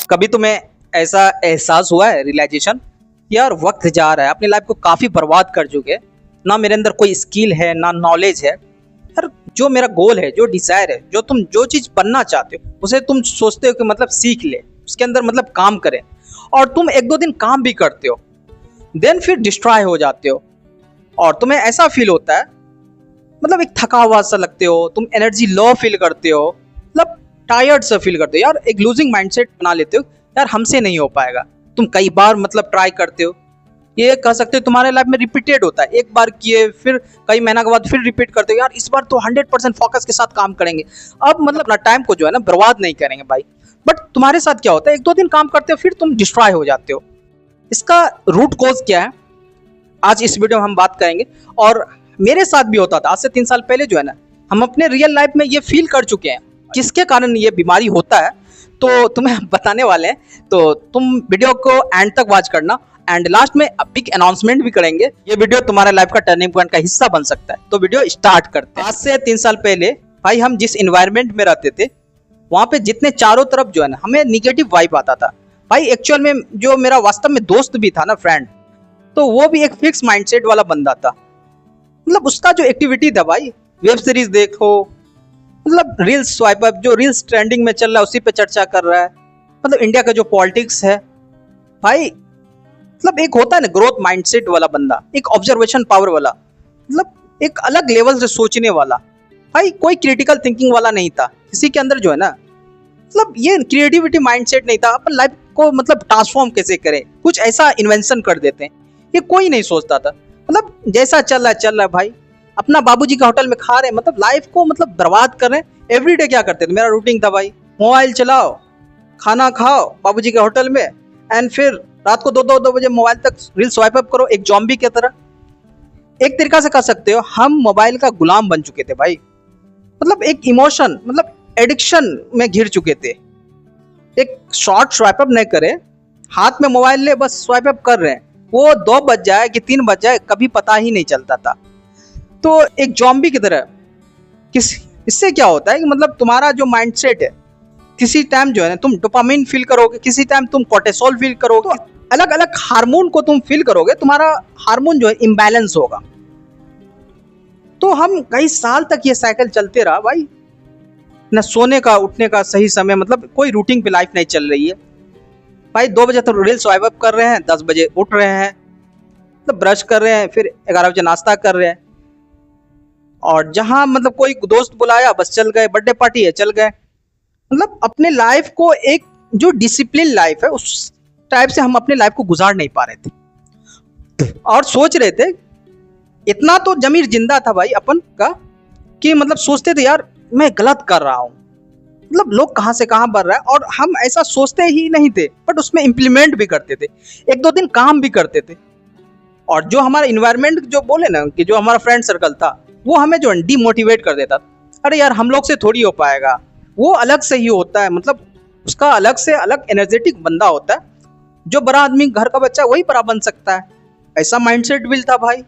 कभी तुम्हें ऐसा एहसास हुआ है, रियलाइजेशन, यार वक्त जा रहा है, अपनी लाइफ को काफी बर्बाद कर चुके हैं, ना मेरे अंदर कोई स्किल है ना नॉलेज है यार। जो मेरा गोल है, जो डिजायर है, जो तुम जो चीज बनना चाहते हो उसे तुम सोचते हो कि मतलब सीख ले, उसके अंदर मतलब काम करें, और तुम एक दो दिन काम भी करते हो, देन फिर डिस्ट्रॉय हो जाते हो और तुम्हें ऐसा फील होता है, मतलब एक थका हुआ सा लगते हो, तुम एनर्जी लो फील करते हो, मतलब टायर्ड सा फील करते हो यार। एक लूजिंग माइंडसेट बना लेते हो यार, हमसे नहीं हो पाएगा। तुम कई बार मतलब ट्राई करते हो, ये कह सकते हो तुम्हारे लाइफ में रिपीटेड होता है, एक बार किए फिर कई महीना के बाद फिर रिपीट करते हो यार, इस बार तो 100% फोकस के साथ काम करेंगे, अब मतलब अपना टाइम को जो है ना बर्बाद नहीं करेंगे भाई। बट तुम्हारे साथ क्या होता है, एक दो दिन काम करते हो फिर तुम डिस्ट्रॉय हो जाते हो। इसका रूट कॉज क्या है, आज इस वीडियो में हम बात करेंगे। और मेरे साथ भी होता था आज से 3 साल पहले जो है ना, हम अपने रियल लाइफ में ये फील कर चुके हैं किसके कारण ये बीमारी होता है, तो तुम्हें बताने वाले हैं। तो तुम वीडियो को एंड तक वॉच करना, एंड लास्ट में बिग अनाउंसमेंट भी करेंगे। ये वीडियो तुम्हारे लाइफ का टर्निंग पॉइंट का हिस्सा बन सकता है। तो वीडियो स्टार्ट करते हैं। आज से 3 साल पहले भाई हम जिस एनवायरनमेंट में रहते थे, वहां पे जितने चारों तरफ जो है ना हमें निगेटिव वाइब आता था भाई। एक्चुअल में जो मेरा वास्तव में दोस्त भी था ना, फ्रेंड, तो वो भी एक फिक्स माइंडसेट वाला बंदा था। मतलब उसका जो एक्टिविटी था भाई, वेब सीरीज देखो, मतलब रील्स स्वाइप अप, जो रील्स ट्रेंडिंग में चल रहा है उसी पे चर्चा कर रहा है। मतलब इंडिया का जो पॉलिटिक्स है भाई, मतलब एक होता है ना ग्रोथ माइंडसेट वाला बंदा, एक ऑब्जर्वेशन पावर वाला, मतलब एक अलग लेवल से सोचने वाला भाई। कोई क्रिटिकल थिंकिंग वाला नहीं था किसी के अंदर जो है ना, मतलब ये क्रिएटिविटी माइंडसेट नहीं था। अपन लाइफ को मतलब ट्रांसफॉर्म कैसे करें, कुछ ऐसा इन्वेंशन कर देते हैं, ये कोई नहीं सोचता था। मतलब जैसा चल रहा है भाई, अपना बाबूजी का होटल में खा रहे हैं, मतलब लाइफ को मतलब बर्बाद कर रहे हैं। एवरीडे क्या करते थे, मेरा रूटीन था भाई, मोबाइल चलाओ, खाना खाओ बाबूजी के होटल में, एंड फिर रात को दो बजे मोबाइल तक रील स्वाइप अप करो, एक जॉम्बी की तरह। एक तरीका से कह सकते हो हम मोबाइल का गुलाम बन चुके थे भाई। मतलब एक इमोशन, मतलब एडिक्शन में घिर चुके थे। एक शॉर्ट स्वाइप अप नहीं करे, हाथ में मोबाइल ले बस स्वाइप अप कर रहे हैं, वो 2 बज जाए कि 3 बज जाए कभी पता ही नहीं चलता था। तो एक जॉम्बी की तरह इससे क्या होता है कि मतलब तुम्हारा जो माइंडसेट है, किसी टाइम जो है ना तुम डोपामिन फील करोगे, किसी टाइम तुम कोर्टिसोल फील करोगे, तो अलग अलग हार्मोन को तुम फील करोगे, तुम्हारा हार्मोन जो है इम्बैलेंस होगा। तो हम कई साल तक ये साइकिल चलते रहा भाई, न सोने का उठने का सही समय, मतलब कोई रूटीन पे लाइफ नहीं चल रही है भाई। 2 बजे तक रील स्वाइप अप कर रहे हैं, 10 बजे उठ रहे हैं, मतलब ब्रश कर रहे हैं, फिर 11 बजे नाश्ता कर रहे हैं, और जहां मतलब कोई दोस्त बुलाया बस चल गए, बर्थडे पार्टी है चल गए। मतलब अपने लाइफ को एक जो डिसिप्लिन लाइफ है उस टाइप से हम अपने लाइफ को गुजार नहीं पा रहे थे, और सोच रहे थे इतना तो जमीर जिंदा था भाई अपन का, कि मतलब सोचते थे यार मैं गलत कर रहा हूँ, मतलब लोग कहाँ से कहाँ बढ़ रहा है, और हम ऐसा सोचते ही नहीं थे बट उसमें इम्प्लीमेंट भी करते थे, एक दो दिन काम भी करते थे। और जो हमारा इन्वायरमेंट जो बोले ना कि जो हमारा फ्रेंड सर्कल था, वो हमें जो डिमोटिवेट कर देता, अरे यार हम लोग से थोड़ी हो पाएगा, वो अलग से ही होता है, मतलब उसका अलग से अलग एनर्जेटिक बंदा होता है, जो बड़ा आदमी घर का बच्चा वही बड़ा बन सकता है। ऐसा माइंडसेट भी था भाई,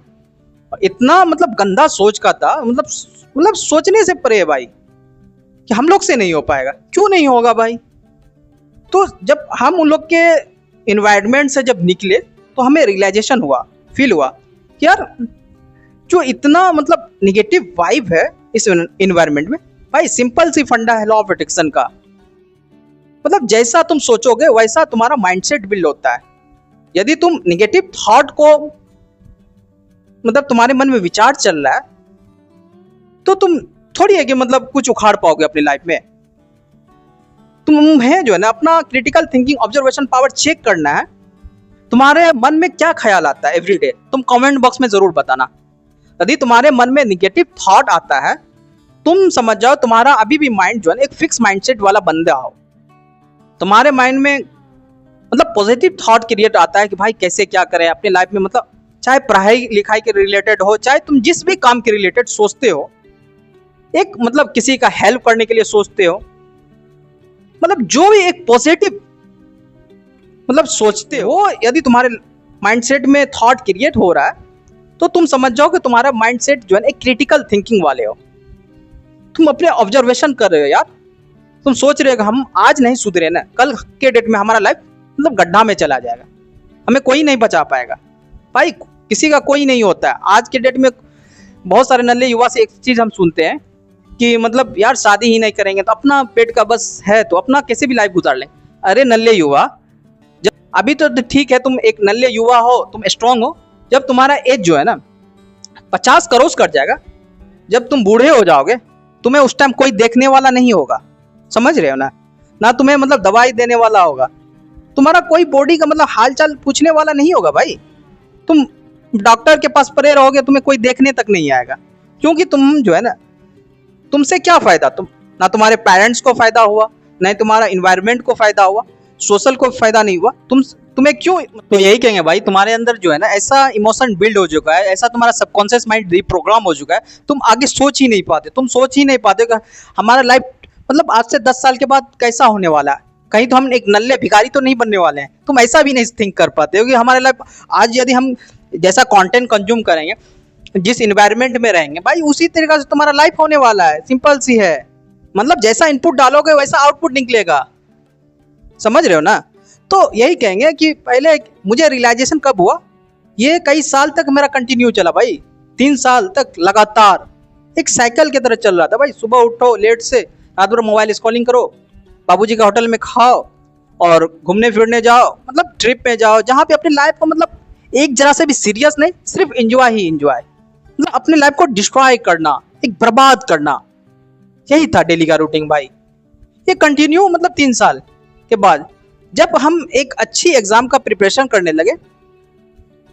इतना मतलब गंदा सोच का था, मतलब सोचने से परे है भाई कि हम लोग से नहीं हो पाएगा। क्यों नहीं होगा भाई? तो जब हम उन लोग के इन्वायरमेंट से जब निकले तो हमें रियलाइजेशन हुआ, फील हुआ कि यार जो इतना मतलब निगेटिव वाइब है इस इन्वायरमेंट में भाई, सिंपल सी फंडा है लॉ ऑफ अट्रैक्शन का। मतलब जैसा तुम सोचोगे वैसा तुम्हारा माइंडसेट बिल्ड होता है। यदि तुम निगेटिव थॉट को, मतलब तुम्हारे मन में विचार चल रहा है, तो तुम थोड़ी है कि मतलब कुछ उखाड़ पाओगे अपनी लाइफ में। तुम्हें जो है ना अपना critical thinking, observation power check करना है, तुम्हारे मन में क्या ख्याल आता है एवरीडे। तुम कमेंट बॉक्स में जरूर बताना। यदि तुम्हारे मन में निगेटिव थॉट आता है, तुम समझ जाओ तुम्हारा अभी भी माइंड जो है एक फिक्स माइंडसेट वाला बंदा हो। तुम्हारे माइंड में मतलब पॉजिटिव थॉट क्रिएट आता है कि भाई कैसे क्या करें अपनी लाइफ में, मतलब चाहे पढ़ाई लिखाई के रिलेटेड हो, चाहे तुम जिस भी काम के रिलेटेड सोचते हो, एक मतलब किसी का हेल्प करने के लिए सोचते हो, मतलब जो भी एक पॉजिटिव मतलब सोचते हो, यदि तुम्हारे माइंडसेट में थॉट क्रिएट हो रहा है, तो तुम समझ जाओ कि तुम्हारा माइंडसेट जो है एक क्रिटिकल थिंकिंग वाले हो। तुम अपने ऑब्जर्वेशन कर रहे हो यार, तुम सोच रहे हो कि हम आज नहीं सुधरे ना, कल के डेट में हमारा लाइफ मतलब गड्ढा में चला जाएगा, हमें कोई नहीं बचा पाएगा। भाई किसी का कोई नहीं होता है। आज के डेट में बहुत सारे नल्ले युवा से एक चीज हम सुनते हैं कि मतलब यार शादी ही नहीं करेंगे तो अपना पेट का बस है तो अपना कैसे भी लाइफ गुजार लें। अरे नल्ले युवा, जब अभी तो ठीक है तुम एक नल्ले युवा हो, तुम स्ट्रांग हो, जब तुम्हारा एज जो है ना 50 क्रॉस कर जाएगा, जब तुम बूढ़े हो जाओगे, तुम्हें उस टाइम कोई देखने वाला नहीं होगा, समझ रहे हो ना, ना तुम्हें मतलब दवाई देने वाला होगा, तुम्हारा कोई बॉडी का मतलब हालचाल पूछने वाला नहीं होगा भाई। तुम डॉक्टर के पास पड़े रहोगे, तुम्हें कोई देखने तक नहीं आएगा, क्योंकि तुम जो है ना, तुमसे क्या फायदा, तुम ना तुम्हारे पेरेंट्स को फायदा हुआ, ना तुम्हारा इन्वायरमेंट को फायदा हुआ, सोशल को फायदा नहीं हुआ, तुम्हें क्यों। तो यही कहेंगे भाई, तुम्हारे अंदर जो है ना ऐसा इमोशन बिल्ड हो चुका है, ऐसा तुम्हारा सबकॉन्शियस माइंड रिप्रोग्राम हो चुका है, तुम आगे सोच ही नहीं पाते, तुम सोच ही नहीं पाते कि हमारा लाइफ मतलब आज से 10 साल के बाद कैसा होने वाला है, कहीं तो हम एक नल्ले भिखारी तो नहीं बनने वाले हैं। तुम ऐसा भी नहीं थिंक कर पाते हो कि हमारे लाइफ आज यदि हम जैसा कंटेंट कंज्यूम करेंगे, जिस इन्वायरमेंट में रहेंगे भाई, उसी तरीके से तुम्हारा लाइफ होने वाला है। सिंपल सी है, मतलब जैसा इनपुट डालोगे वैसा आउटपुट निकलेगा, समझ रहे हो ना। तो यही कहेंगे कि पहले मुझे रियलाइजेशन कब हुआ, ये कई साल तक मेरा कंटिन्यू चला भाई, 3 साल तक लगातार एक साइकिल की तरह चल रहा था भाई। सुबह उठो लेट से, रात भर मोबाइल स्क्रॉलिंग करो, बाबूजी का होटल में खाओ और घूमने फिरने जाओ, मतलब ट्रिप में जाओ, जहाँ पे अपनी लाइफ को मतलब एक जरा से भी सीरियस नहीं, सिर्फ एंजॉय ही एंजॉय, मतलब अपने लाइफ को डिस्ट्रॉय करना, एक बर्बाद करना, यही था डेली का रूटीन भाई। ये कंटिन्यू मतलब 3 साल के बाद जब हम एक अच्छी एग्जाम का प्रिपरेशन करने लगे,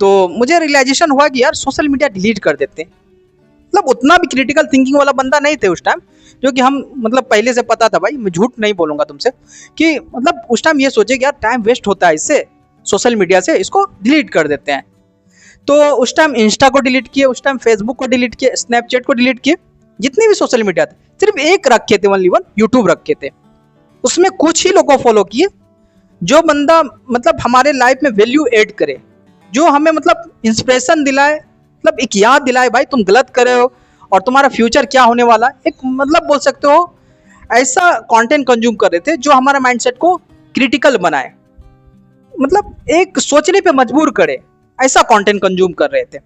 तो मुझे रियलाइजेशन हुआ कि यार सोशल मीडिया डिलीट कर देते हैं। मतलब उतना भी क्रिटिकल थिंकिंग वाला बंदा नहीं थे उस टाइम, जो कि हम मतलब पहले से पता था भाई, मैं झूठ नहीं बोलूंगा तुमसे, कि मतलब उस टाइम ये सोचे कि यार टाइम वेस्ट होता है इससे, सोशल मीडिया से, इसको डिलीट कर देते हैं। तो उस टाइम इंस्टा को डिलीट किए, उस टाइम फेसबुक को डिलीट किए, स्नैपचैट को डिलीट किए, जितने भी सोशल मीडिया थे, सिर्फ एक रखे थे, ओनली वन, यूट्यूब रखे थे। उसमें कुछ ही लोगों को फॉलो किए, जो बंदा मतलब हमारे लाइफ में वैल्यू ऐड करे, जो हमें मतलब इंस्पिरेशन दिलाए, मतलब एक याद दिलाए भाई तुम गलत कर रहे हो और तुम्हारा फ्यूचर क्या होने वाला है, एक मतलब बोल सकते हो ऐसा कंटेंट कंज्यूम कर रहे थे जो हमारा माइंडसेट को क्रिटिकल बनाए, मतलब एक सोचने पे मजबूर करे, ऐसा कंटेंट कंज्यूम कर रहे थे।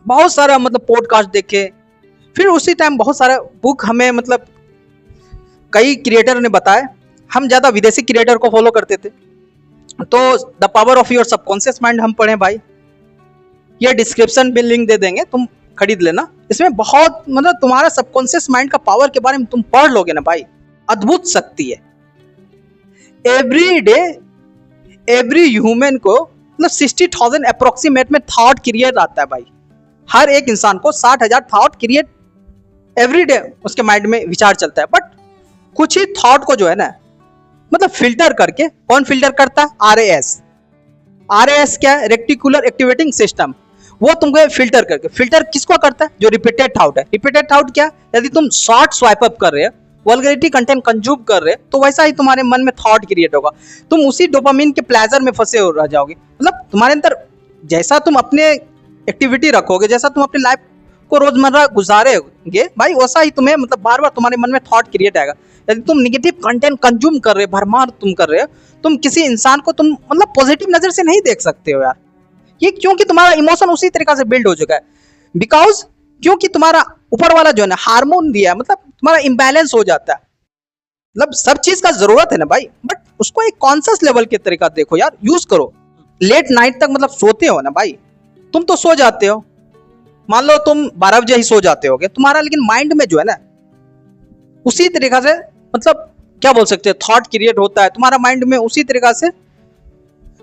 बहुत सारा मतलब पॉडकास्ट देखे, फिर उसी टाइम बहुत सारा बुक हमें मतलब कई क्रिएटर ने बताए, हम ज़्यादा विदेशी क्रिएटर को फॉलो करते थे। तो the power of your subconscious mind हम पढ़े भाई, ये डिस्क्रिप्शन में लिंक दे देंगे, तुम खरीद लेना। इसमें बहुत मतलब तुम्हारा सबकॉन्शियस माइंड का पावर के बारे में तुम पढ़ लोगे ना भाई, अद्भुत शक्ति है। एवरी डे एवरी ह्यूमन को मतलब 60,000 अप्रोक्सीमेट में थॉट क्रिएट आता है भाई। हर एक इंसान को 60,000 थॉट क्रिएट एवरी डे उसके माइंड में विचार चलता है। बट कुछ ही थॉट को जो है ना मतलब फिल्टर करके, कौन फिल्टर करता है? RAS क्या है? Reticular activating system. वो तुमको फिल्टर करके, फिल्टर किसको करता है? जो रिपीटेड थॉट है। रिपीटेड थॉट क्या? यदि तुम शॉर्ट स्वाइप अप कर रहे हो, वल्गैरिटी कंटेंट कंज्यूम कर रहे हो, तो वैसा ही तुम्हारे मन में थॉट क्रिएट होगा, तुम उसी डोपामिन के प्लेजर में फंसे रह जाओगे। मतलब तुम्हारे अंदर जैसा तुम अपने एक्टिविटी रखोगे, जैसा तुम अपनी लाइफ को रोजमर्रा गुजारोगे भाई, वैसा ही तुम्हें मतलब बार बार तुम्हारे मन में थॉट क्रिएट आएगा। यदि तुम निगेटिव कंटेंट कंज्यूम कर रहे हो, भरमार तुम कर रहे हो, तुम किसी इंसान को तुम मतलब पॉजिटिव नजर से नहीं देख सकते हो यार। ये क्योंकि तुम्हारा इमोशन उसी तरीके से बिल्ड हो चुका है। बिकॉज क्योंकि तुम्हारा ऊपर वाला जो है ना हार्मोन दिया है, मतलब तुम्हारा इम्बैलेंस हो जाता है। मतलब सब चीज का जरूरत है ना भाई, बट उसको एक कॉन्शियस लेवल के तरीका देखो यार, यूज करो। लेट नाइट तक मतलब सोते हो ना भाई, तुम तो सो जाते हो, मान लो तुम 12 बजे ही सो जाते होगे, तुम्हारा लेकिन माइंड में जो है ना उसी तरीका से मतलब क्या बोल सकते हैं, थॉट क्रिएट होता है तुम्हारा माइंड में उसी तरीका से।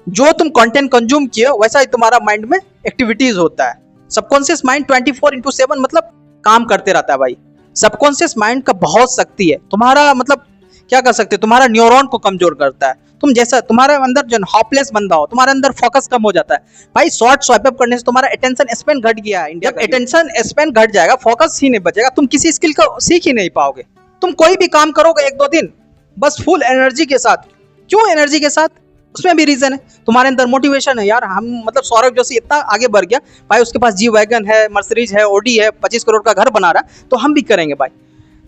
जो तुम कंटेंट कंज्यूम किए वैसा ही तुम्हारा माइंड में एक्टिविटीज होता है। सबकॉन्शियस माइंड 24/7 मतलब काम करते रहता है भाई। सबकॉन्शियस माइंड का बहुत शक्ति है। तुम्हारा मतलब क्या कर सकते हैं, तुम्हारा न्यूरॉन को कमजोर करता है। तुम जैसा तुम्हारे अंदर जो हॉपलेस बंदा हो, तुम्हारे अंदर फोकस कम हो जाता है भाई। शॉर्ट स्वाइप अप करने से तुम्हारा अटेंशन स्पैन घट गया है। जब अटेंशन स्पैन घट जाएगा, फोकस ही नहीं बचेगा, तुम किसी स्किल को सीख ही नहीं पाओगे। तुम कोई भी काम करोगे 1-2 दिन बस फुल एनर्जी के साथ। क्यों एनर्जी के साथ? उसमें भी रीजन है, तुम्हारे अंदर मोटिवेशन है यार। हम मतलब सौरभ जोशी इतना आगे बढ़ गया भाई, उसके पास जी वैगन है, मर्सिडीज है, ऑडी है, 25 करोड़ का घर बना रहा है, तो हम भी करेंगे भाई।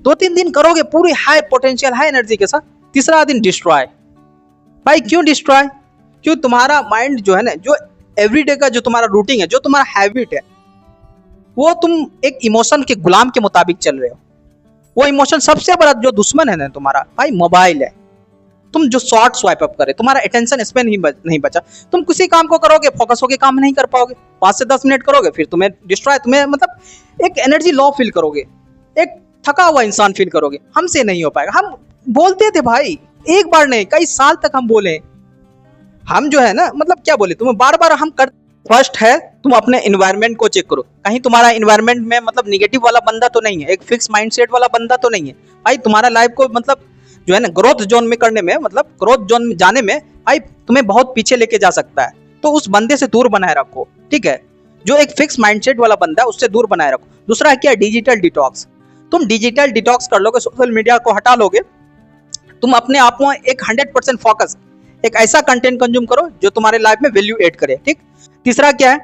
2-3 दिन करोगे पूरी हाई पोटेंशियल हाई एनर्जी के साथ, तीसरा दिन डिस्ट्रॉय। भाई क्यों डिस्ट्रॉय? क्यों? तुम्हारा माइंड जो है ना, जो एवरीडे का जो तुम्हारा रूटीन है, जो तुम्हारा हैबिट है, वो तुम एक इमोशन के गुलाम के मुताबिक चल रहे हो। वो इमोशन सबसे बड़ा जो दुश्मन है ना तुम्हारा भाई मोबाइल है। तुम जो शॉर्ट स्वाइप अप करे, तुम्हारा अटेंशन स्पेन नहीं बचा। तुम किसी काम को करोगे, फोकस होकर काम नहीं कर पाओगे। 5 से 10 मिनट करोगे, फिर तुम्हें डिस्ट्रॉय, तुम्हें मतलब एक एनर्जी लो फील करोगे, एक थका हुआ इंसान फील करोगे। हमसे नहीं हो पाएगा। हम बोलते थे भाई, एक बार नहीं कई साल तक हम बोले। हम जो है ना मतलब क्या बोले, तुम्हें बार बार हम कर। फर्स्ट है तुम अपने एनवायरनमेंट को चेक करो, कहीं तुम्हारा एनवायरनमेंट में मतलब निगेटिव वाला बंदा तो नहीं है, एक फिक्स माइंडसेट वाला बंदा तो नहीं है। भाई तुम्हारा लाइफ को मतलब जो है ना ग्रोथ जोन में करने में, मतलब ग्रोथ जोन में जाने में भाई तुम्हें बहुत पीछे लेके जा सकता है। तो उस बंदे से दूर बनाए रखो, ठीक है? जो एक फिक्स माइंडसेट वाला बंदा है उससे दूर बनाए रखो। दूसरा है क्या? Digital detox. तुम डिजिटल डिटॉक्स कर लोगे, सोशल मीडिया को हटा लोगे, तुम अपने आप में एक 100% फोकस, एक ऐसा कंटेंट कंज्यूम करो जो तुम्हारे लाइफ में वैल्यू ऐड करे, ठीक? तीसरा क्या है?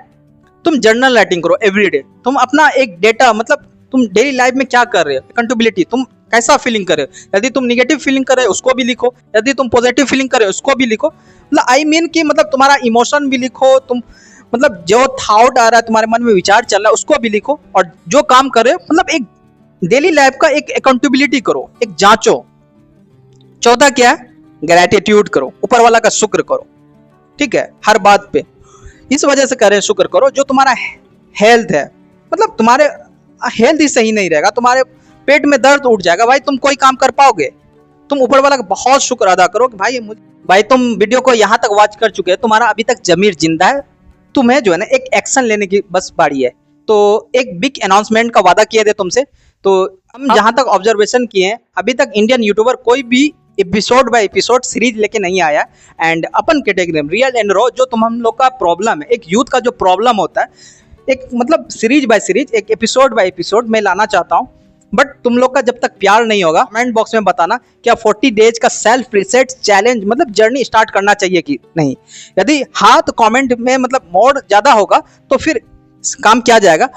तुम जर्नल राइटिंग करो एवरीडे। तुम अपना एक डेटा, मतलब तुम डेली लाइफ में क्या कर रहे हो, अकाउंटेबिलिटी, तुम कैसा फीलिंग कर रहे हो। यदि तुम निगेटिव फीलिंग कर रहे हो उसको भी लिखो, यदि तुम पॉजिटिव फीलिंग कर रहे हो उसको भी लिखो। मतलब आई मीन कि मतलब तुम्हारा इमोशन भी लिखो, तुम मतलब जो थॉट आ रहा है तुम्हारे मन में, विचार चल रहा है उसको भी लिखो, और जो काम कर रहे हो मतलब एक डेली लाइफ का एक अकाउंटेबिलिटी करो, एक जांचो। चौथा क्या है? ग्रैटिट्यूड करो, ऊपर वाला का शुक्र करो, ठीक है? हर बात पे इस वजह से करें, शुक्र करो। जो तुम्हारा हेल्थ है, मतलब तुम्हारे हेल्थ ही सही नहीं रहेगा, तुम्हारे पेट में दर्द उठ जाएगा भाई, तुम कोई काम कर पाओगे? तुम ऊपर वाला का बहुत शुक्र अदा करो कि भाई भाई तुम वीडियो को यहाँ तक वॉच कर चुके हैं, तुम्हारा अभी तक जमीर जिंदा है। तुम्हें जो है ना एक एक्शन लेने की बस बारी है। तो एक बिग अनाउंसमेंट का वादा किए थे तुमसे। तो हम जहां तक ऑब्जर्वेशन किए हैं, अभी तक इंडियन यूट्यूबर कोई भी एपिसोड बाय एपिसोड सीरीज लेके नहीं आया। एंड अपन कैटेगरी में रियल एंड रॉ, जो तुम हम लोग का प्रॉब्लम है, एक यूथ का जो प्रॉब्लम होता है, एक मतलब सीरीज बाय सीरीज, एक एपिसोड बाय एपिसोड मैं लाना चाहता हूँ। बट तुम लोग का जब तक प्यार नहीं होगा, कमेंट बॉक्स में बताना क्या 40 डेज का सेल्फ रिसेट चैलेंज मतलब जर्नी स्टार्ट करना चाहिए कि नहीं। यदि हाँ तो कमेंट में मतलब मोड ज्यादा होगा तो फिर काम किया जाएगा,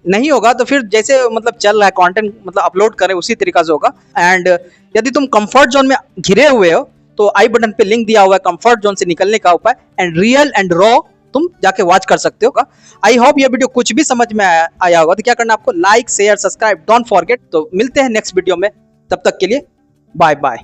नहीं होगा तो फिर जैसे मतलब चल रहा है कंटेंट मतलब अपलोड करें उसी तरीका से होगा। एंड यदि तुम कंफर्ट जोन में घिरे हुए हो तो आई बटन पे लिंक दिया हुआ है कंफर्ट जोन से निकलने का उपाय, एंड रियल एंड रॉ तुम जाके वॉच कर सकते हो। आई होप ये वीडियो कुछ भी समझ में आया होगा। तो क्या करना आपको, like share subscribe don't forget. तो मिलते हैं नेक्स्ट वीडियो में, तब तक के लिए बाय बाय।